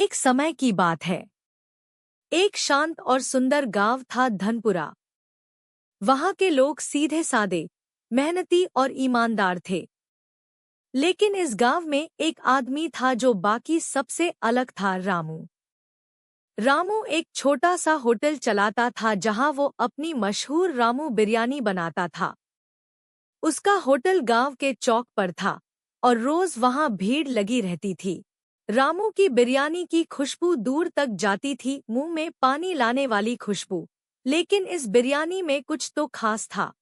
एक समय की बात है। एक शांत और सुंदर गांव था धनपुरा। वहां के लोग सीधे सादे, मेहनती और ईमानदार थे। लेकिन इस गांव में एक आदमी था जो बाकी सबसे अलग था, रामू। रामू एक छोटा सा होटल चलाता था जहां वो अपनी मशहूर रामू बिरयानी बनाता था। उसका होटल गांव के चौक पर था और रोज वहां भीड़ लगी रहती थी। रामू की बिरयानी की खुशबू दूर तक जाती थी, मुंह में पानी लाने वाली खुशबू। लेकिन इस बिरयानी में कुछ तो खास था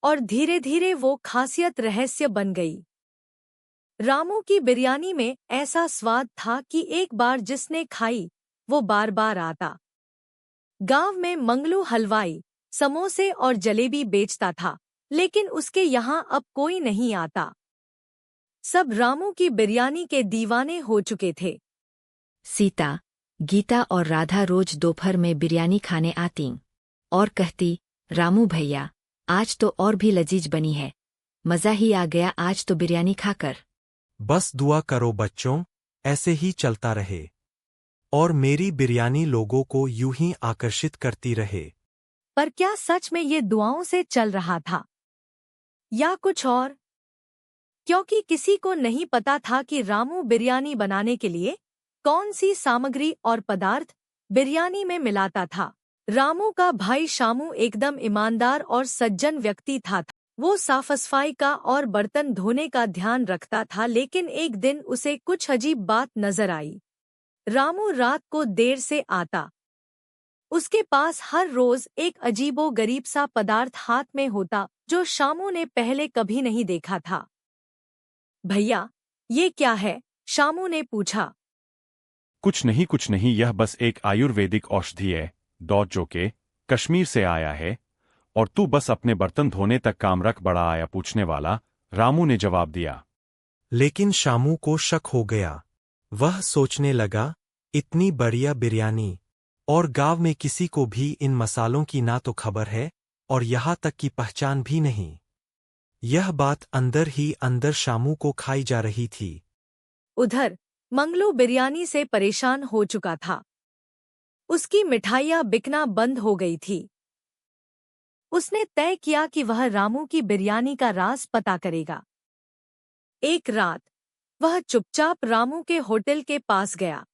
और धीरे धीरे वो खासियत रहस्य बन गई। रामू की बिरयानी में ऐसा स्वाद था कि एक बार जिसने खाई वो बार बार आता। गांव में मंगलू हलवाई समोसे और जलेबी बेचता था, लेकिन उसके यहाँ अब कोई नहीं आता। सब रामू की बिरयानी के दीवाने हो चुके थे। सीता, गीता और राधा रोज दोपहर में बिरयानी खाने आतीं और कहती, रामू भैया, आज तो और भी लजीज बनी है। मज़ा ही आ गया आज तो बिरयानी खाकर। बस दुआ करो बच्चों, ऐसे ही चलता रहे और मेरी बिरयानी लोगों को यूं ही आकर्षित करती रहे। पर क्या सच में ये दुआओं से चल रहा था या कुछ और? क्योंकि किसी को नहीं पता था कि रामू बिरयानी बनाने के लिए कौन सी सामग्री और पदार्थ बिरयानी में मिलाता था। रामू का भाई शामू एकदम ईमानदार और सज्जन व्यक्ति था। वो साफ-सफाई का और बर्तन धोने का ध्यान रखता था, लेकिन एक दिन उसे कुछ अजीब बात नजर आई। रामू रात को देर से आता। उसके पास हर रोज एक अजीबो-गरीब सा पदार्थ हाथ में होता जो शामू ने पहले कभी नहीं देखा था। भैया, ये क्या है? शामू ने पूछा। कुछ नहीं, यह बस एक आयुर्वेदिक औषधि है, जो के कश्मीर से आया है। और तू बस अपने बर्तन धोने तक काम रख, बड़ा आया पूछने वाला, रामू ने जवाब दिया। लेकिन शामू को शक हो गया। वह सोचने लगा, इतनी बढ़िया बिरयानी और गांव में किसी को भी इन मसालों की ना तो खबर है और यहाँ तक की पहचान भी नहीं। यह बात अंदर ही अंदर शामू को खाई जा रही थी। उधर मंगलू बिरयानी से परेशान हो चुका था। उसकी मिठाइयाँ बिकना बंद हो गई थी। उसने तय किया कि वह रामू की बिरयानी का राज पता करेगा। एक रात वह चुपचाप रामू के होटल के पास गया।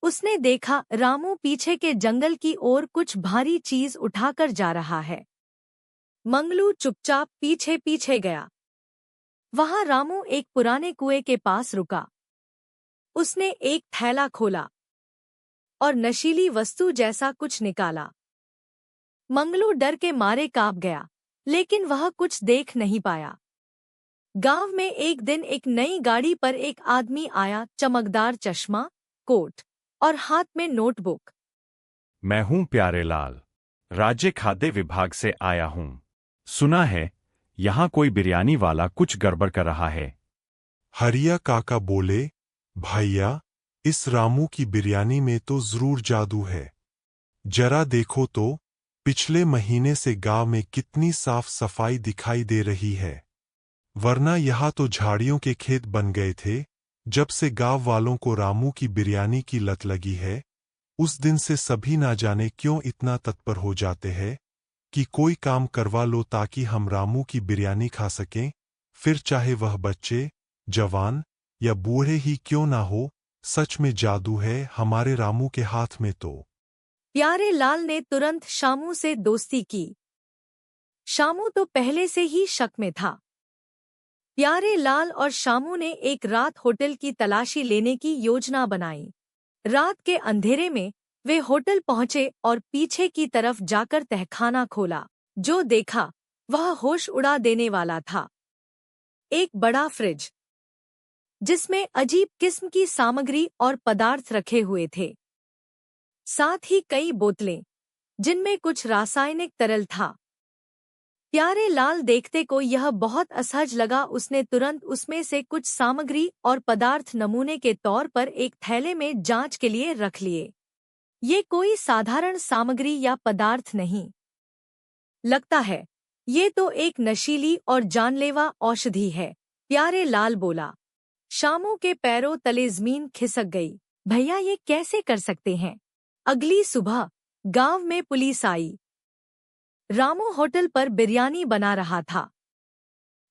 उसने देखा रामू पीछे के जंगल की ओर कुछ भारी चीज उठाकर जा रहा है। मंगलू चुपचाप पीछे पीछे गया। वहां रामू एक पुराने कुएं के पास रुका। उसने एक थैला खोला और नशीली वस्तु जैसा कुछ निकाला। मंगलू डर के मारे कांप गया, लेकिन वह कुछ देख नहीं पाया। गांव में एक दिन एक नई गाड़ी पर एक आदमी आया, चमकदार चश्मा, कोट और हाथ में नोटबुक। मैं हूँ प्यारे लाल, राज्य खाद्य विभाग से आया हूँ। सुना है यहाँ कोई बिरयानी वाला कुछ गड़बड़ कर रहा है। हरिया काका बोले, भैया, इस रामू की बिरयानी में तो जरूर जादू है। जरा देखो तो, पिछले महीने से गांव में कितनी साफ सफाई दिखाई दे रही है। वरना यहाँ तो झाड़ियों के खेत बन गए थे। जब से गांव वालों को रामू की बिरयानी की लत लगी है, उस दिन से सभी ना जाने क्यों इतना तत्पर हो जाते हैं कि कोई काम करवा लो ताकि हम रामू की बिरयानी खा सकें, फिर चाहे वह बच्चे, जवान या बूढ़े ही क्यों ना हो। सच में जादू है हमारे रामू के हाथ में तो। प्यारे लाल ने तुरंत शामू से दोस्ती की। शामू तो पहले से ही शक में था। प्यारे लाल और शामू ने एक रात होटल की तलाशी लेने की योजना बनाई। रात के अंधेरे में वे होटल पहुंचे और पीछे की तरफ जाकर तहखाना खोला। जो देखा वह होश उड़ा देने वाला था। एक बड़ा फ्रिज जिसमें अजीब किस्म की सामग्री और पदार्थ रखे हुए थे। साथ ही कई बोतलें जिनमें कुछ रासायनिक तरल था। प्यारे लाल देखते को यह बहुत असहज लगा। उसने तुरंत उसमें से कुछ सामग्री और पदार्थ नमूने के तौर पर एक थैले में जांच के लिए रख लिए। ये कोई साधारण सामग्री या पदार्थ नहीं। लगता है ये तो एक नशीली और जानलेवा औषधि है, प्यारे लाल बोला। शामू के पैरों तले जमीन खिसक गई। भैया ये कैसे कर सकते हैं? अगली सुबह गांव में पुलिस आई। रामू होटल पर बिरयानी बना रहा था।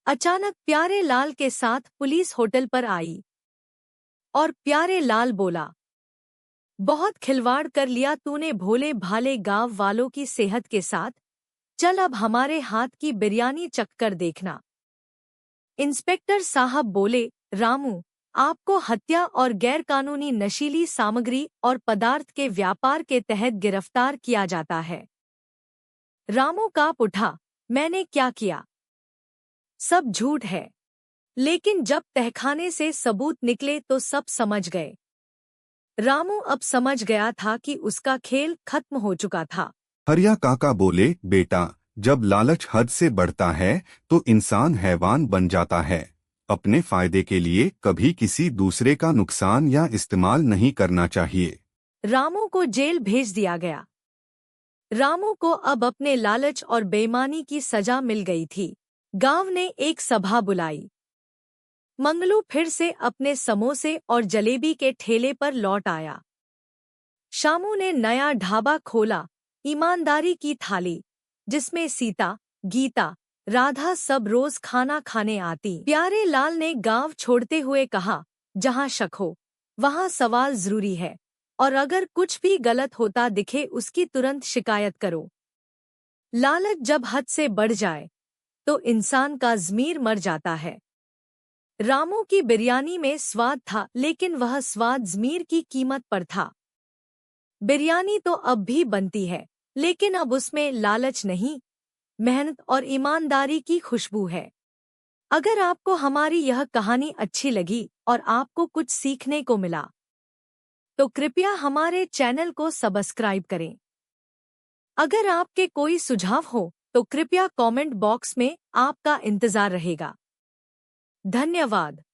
अचानक प्यारे लाल के साथ पुलिस होटल पर आई और प्यारे लाल बोला, बहुत खिलवाड़ कर लिया तूने भोले भाले गांव वालों की सेहत के साथ। चल अब हमारे हाथ की बिरयानी चख कर देखना। इंस्पेक्टर साहब बोले, रामू, आपको हत्या और गैरकानूनी नशीली सामग्री और पदार्थ के व्यापार के तहत गिरफ्तार किया जाता है। रामू कांप उठा, मैंने क्या किया? सब झूठ है। लेकिन जब तहखाने से सबूत निकले तो सब समझ गए। रामू अब समझ गया था कि उसका खेल खत्म हो चुका था। हरिया काका बोले, बेटा, जब लालच हद से बढ़ता है तो इंसान हैवान बन जाता है। अपने फायदे के लिए कभी किसी दूसरे का नुकसान या इस्तेमाल नहीं करना चाहिए। रामू को जेल भेज दिया गया। रामू को अब अपने लालच और बेईमानी की सजा मिल गई थी। गांव ने एक सभा बुलाई। मंगलू फिर से अपने समोसे और जलेबी के ठेले पर लौट आया। शामू ने नया ढाबा खोला, ईमानदारी की थाली, जिसमें सीता, गीता, राधा सब रोज खाना खाने आती। प्यारे लाल ने गांव छोड़ते हुए कहा, जहां शक हो वहां सवाल जरूरी है, और अगर कुछ भी गलत होता दिखे उसकी तुरंत शिकायत करो। लालच जब हद से बढ़ जाए तो इंसान का ज़मीर मर जाता है। रामू की बिरयानी में स्वाद था, लेकिन वह स्वाद ज़मीर की कीमत पर था। बिरयानी तो अब भी बनती है, लेकिन अब उसमें लालच नहीं, मेहनत और ईमानदारी की खुशबू है। अगर आपको हमारी यह कहानी अच्छी लगी और आपको कुछ सीखने को मिला, तो कृपया हमारे चैनल को सब्सक्राइब करें। अगर आपके कोई सुझाव हो तो कृपया कमेंट बॉक्स में आपका इंतजार रहेगा। धन्यवाद।